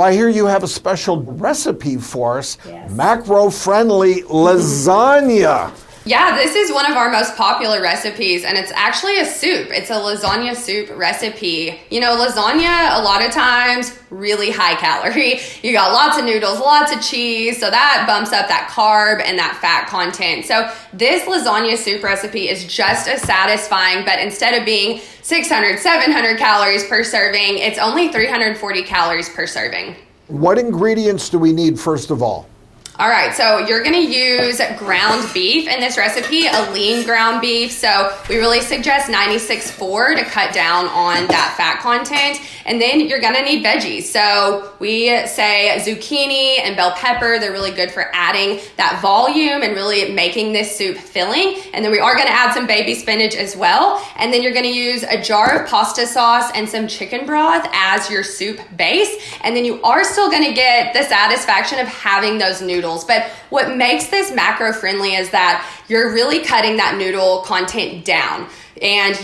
I hear you have a special recipe for us, Yes. macro-friendly lasagna. Yeah, this is one of our most popular recipes, and it's actually a soup. It's a lasagna soup recipe. You know, lasagna, a lot of times, really high calorie. You got lots of noodles, lots of cheese, so that bumps up that carb and that fat content. So this lasagna soup recipe is just as satisfying, but instead of being 600, 700 calories per serving, it's only 340 calories per serving. What ingredients do we need first of all? All right, so you're gonna use ground beef in this recipe, a lean ground beef. So we really suggest 96.4 to cut down on that fat content. And then you're gonna need veggies. So we say zucchini and bell pepper. They're really good for adding that volume and really making this soup filling. And then we are gonna add some baby spinach as well. And then you're gonna use a jar of pasta sauce and some chicken broth as your soup base. And then you are still gonna get the satisfaction of having those noodles. But what makes this macro friendly is that you're really cutting that noodle content down and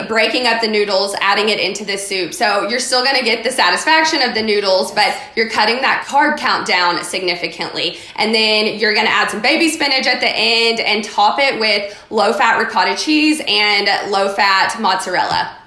breaking up the noodles, adding it into the soup. So you're still gonna get the satisfaction of the noodles, but you're cutting that carb count down significantly. And then you're gonna add some baby spinach at the end and top it with low-fat ricotta cheese and low-fat mozzarella.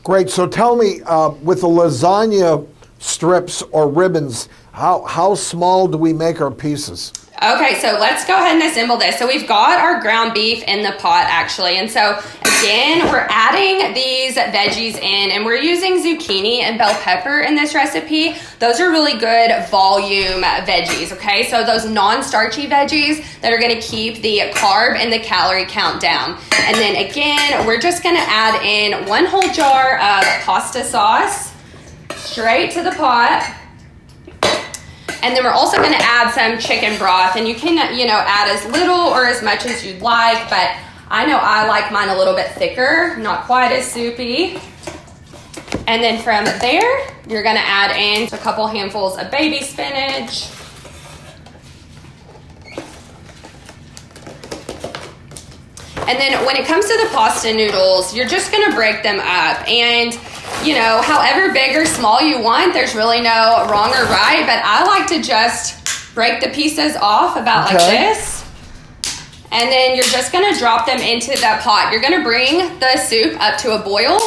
Great, so tell me, with the lasagna strips or ribbons, how small do we make our pieces? Okay, so let's go ahead and assemble this. So we've got our ground beef in the pot actually. And so again, we're adding these veggies in, and we're using zucchini and bell pepper in this recipe. Those are really good volume veggies, okay? So those non-starchy veggies that are gonna keep the carb and the calorie count down. And then again, we're just gonna add in 1 whole jar of pasta sauce straight to the pot. And then we're also gonna add some chicken broth, and you can, add as little or as much as you'd like, but I know I like mine a little bit thicker, not quite as soupy. And then from there, you're gonna add in a couple handfuls of baby spinach. And then when it comes to the pasta noodles, you're just gonna break them up. And however big or small you want, there's really no wrong or right, but I like to just break the pieces off about like this. And then you're just gonna drop them into that pot. You're gonna bring the soup up to a boil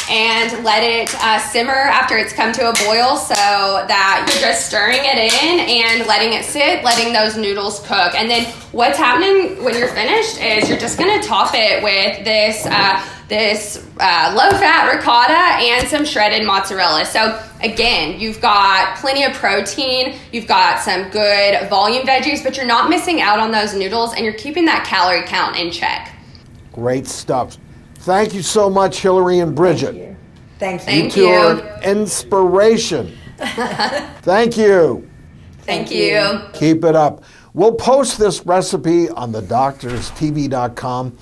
and let it simmer after it's come to a boil, so that you're just stirring it in and letting it sit, letting those noodles cook. And then what's happening when you're finished is you're just gonna top it with this low-fat ricotta and some shredded mozzarella. So again, you've got plenty of protein, you've got some good volume veggies, but you're not missing out on those noodles, and you're keeping that calorie count in check. Great stuff. Thank you so much, Hilary and Bridget. Thank you. You two are an inspiration. Thank you. Thank you. Keep it up. We'll post this recipe on thedoctorstv.com.